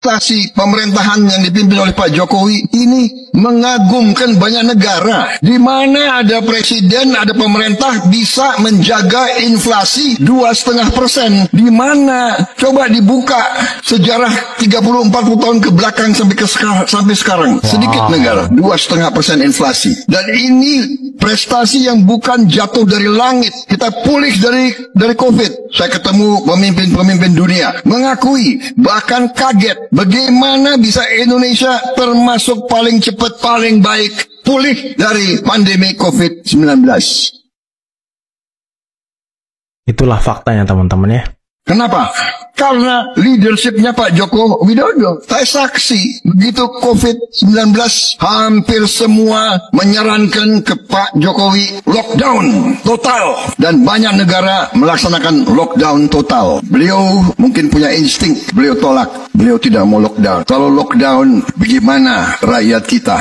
prestasi pemerintahan yang dipimpin oleh Pak Jokowi ini mengagumkan banyak negara. Di mana ada presiden, ada pemerintah bisa menjaga inflasi 2,5%. Di mana coba dibuka sejarah 30-40 tahun ke belakang sampai sekarang. Sedikit negara 2,5% inflasi. Dan ini prestasi yang bukan jatuh dari langit. Kita pulih dari COVID. Saya ketemu pemimpin-pemimpin dunia mengakui, bahkan kaget bagaimana bisa Indonesia termasuk paling cepat, paling baik pulih dari pandemi COVID-19. Itulah faktanya teman-teman ya. Kenapa? Karena leadershipnya Pak Joko Widodo. Saya saksi, begitu COVID-19 hampir semua menyarankan ke Pak Jokowi lockdown total. Dan banyak negara melaksanakan lockdown total. Beliau mungkin punya insting, beliau tolak. Beliau tidak mau lockdown. Kalau lockdown, bagaimana rakyat kita?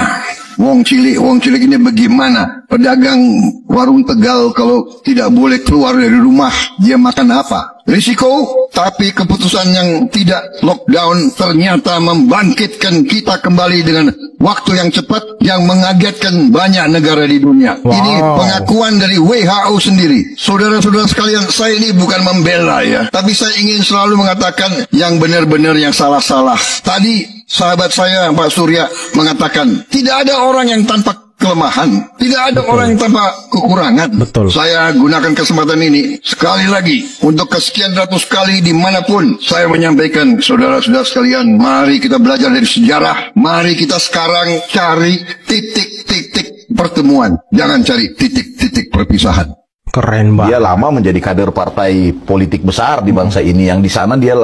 Wong cilik ini bagaimana? Pedagang warung Tegal kalau tidak boleh keluar dari rumah, dia makan apa? Risiko, tapi keputusan yang tidak lockdown ternyata membangkitkan kita kembali dengan waktu yang cepat yang mengagetkan banyak negara di dunia. Wow. Ini pengakuan dari WHO sendiri. Saudara-saudara sekalian, saya ini bukan membela ya, tapi saya ingin selalu mengatakan yang benar-benar, yang salah-salah. Tadi sahabat saya Pak Surya mengatakan tidak ada orang yang tanpa kelemahan, tidak ada orang yang tanpa kekurangan. Betul. Saya gunakan kesempatan ini sekali lagi untuk kesekian ratus kali dimanapun saya menyampaikan, saudara-saudara sekalian, mari kita belajar dari sejarah. Mari kita sekarang cari titik-titik pertemuan, jangan cari titik-titik perpisahan. Keren banget. Dia lama menjadi kader partai politik besar di bangsa ini, yang di sana dia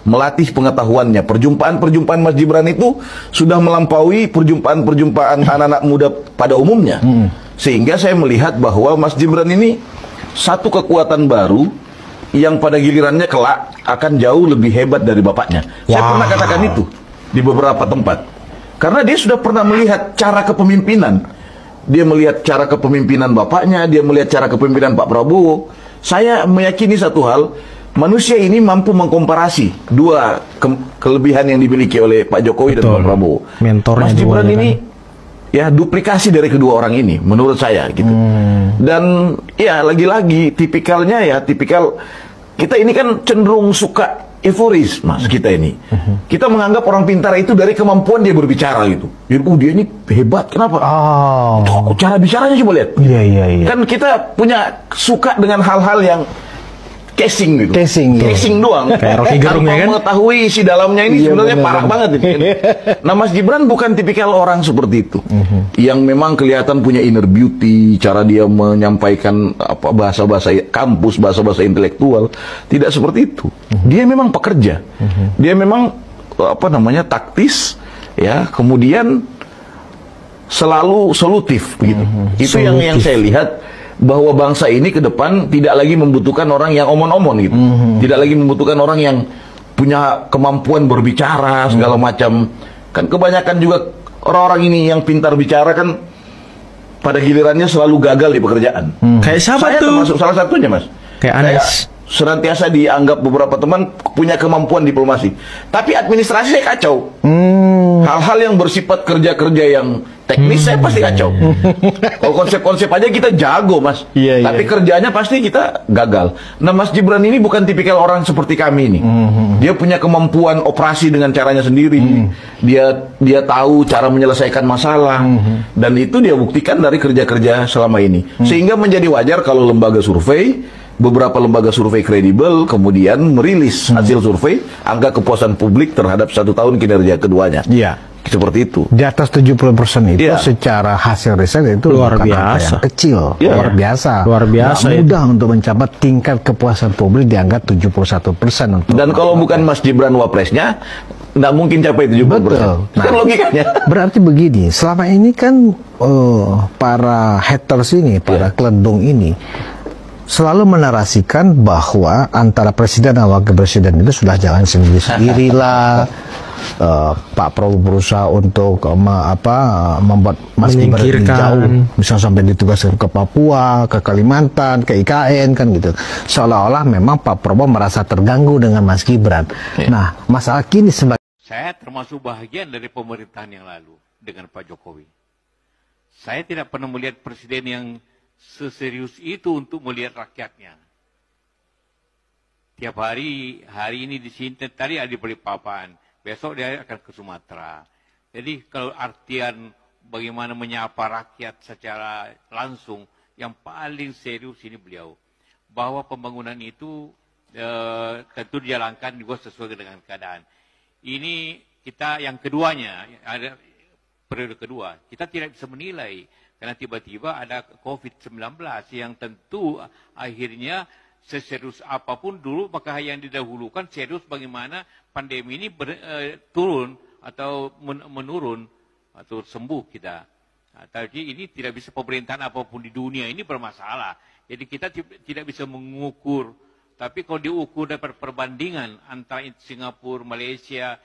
melatih pengetahuannya. Perjumpaan-perjumpaan Mas Gibran itu sudah melampaui perjumpaan-perjumpaan anak-anak muda pada umumnya. Sehingga saya melihat bahwa Mas Gibran ini satu kekuatan baru yang pada gilirannya kelak akan jauh lebih hebat dari bapaknya. Saya pernah katakan itu di beberapa tempat. Karena dia sudah pernah melihat cara kepemimpinan. Dia melihat cara kepemimpinan bapaknya, dia melihat cara kepemimpinan Pak Prabowo. Saya meyakini satu hal, manusia ini mampu mengkomparasi dua kelebihan yang dimiliki oleh Pak Jokowi dan Pak Prabowo. Mentornya Mas Gibran ini ya duplikasi dari kedua orang ini, menurut saya gitu. Dan ya lagi-lagi tipikalnya ya tipikal kita ini kan cenderung suka euforis, Mas, kita ini. Kita menganggap orang pintar itu dari kemampuan dia berbicara gitu. Jadi, dia ini hebat, kenapa? Tuh, cara bicaranya coba lihat. Iya. Kan kita punya suka dengan hal-hal yang casing gitu. Casing doang. Kayak Rocky Gerung ya kan? Mengetahui isi dalamnya ini sebenarnya parah banget gitu. Nah, Mas Gibran bukan tipikal orang seperti itu. Yang memang kelihatan punya inner beauty, cara dia menyampaikan apa bahasa-bahasa kampus, bahasa-bahasa intelektual, tidak seperti itu. Dia memang pekerja. Dia memang apa namanya taktis ya, kemudian selalu solutif begitu. Itu yang saya lihat, bahwa bangsa ini ke depan tidak lagi membutuhkan orang yang omon-omon gitu. Tidak lagi membutuhkan orang yang punya kemampuan berbicara segala macam. Kan kebanyakan juga orang-orang ini yang pintar bicara kan pada gilirannya selalu gagal di pekerjaan. Kayak siapa tuh? Saya termasuk salah satunya, Mas. Kayak Anies. Senantiasa dianggap beberapa teman punya kemampuan diplomasi, tapi administrasi saya kacau. Hal-hal yang bersifat kerja-kerja yang teknis saya pasti kacau. Kalau konsep-konsep aja kita jago, Mas. Tapi kerjanya pasti kita gagal. Nah, Mas Gibran ini bukan tipikal orang seperti kami ini. Dia punya kemampuan operasi dengan caranya sendiri. Dia tahu cara menyelesaikan masalah. Dan itu dia buktikan dari kerja-kerja selama ini. Sehingga menjadi wajar kalau lembaga survei, beberapa lembaga survei kredibel kemudian merilis hasil survei angka kepuasan publik terhadap 1 tahun kinerja keduanya. Seperti itu. Di atas 70% itu secara hasil riset itu luar biasa. Yang kecil, luar biasa. Luar biasa. Nggak mudah untuk mencapai tingkat kepuasan publik dianggap 71%. Dan kalau bukan Mas Gibran wapresnya, nggak mungkin capai 70%. Betul. Nah, kan logikanya. Berarti begini, selama ini kan para haters ini, para keledung ini selalu menarasikan bahwa antara presiden dan wakil presiden itu sudah jalan sendiri-sendiri lah. Pak Prabowo berusaha untuk membuat Mas Gibran jauh, misalnya sampai ditugaskan ke Papua, ke Kalimantan, ke IKN kan gitu. Seolah-olah memang Pak Prabowo merasa terganggu dengan Mas Gibran. Nah, masalah kini sebagai Saya termasuk bahagian dari pemerintahan yang lalu dengan Pak Jokowi. Saya tidak pernah melihat presiden yang seserius itu untuk melihat rakyatnya. Tiap hari ini di sini, tadi ada di Balikpapan, besok dia akan ke Sumatera. Jadi kalau artian bagaimana menyapa rakyat secara langsung, yang paling serius ini beliau. Bahwa pembangunan itu tentu dijalankan juga sesuai dengan keadaan. Ini kita yang keduanya, ada periode kedua, kita tidak bisa menilai. Karena tiba-tiba ada COVID-19 yang tentu akhirnya seserius apapun dulu, maka yang didahulukan serius bagaimana pandemi ini turun atau menurun atau sembuh kita. Tapi ini tidak bisa pemerintahan apapun di dunia ini bermasalah. Jadi kita tidak bisa mengukur. Tapi kalau diukur dari perbandingan antara Singapura, Malaysia,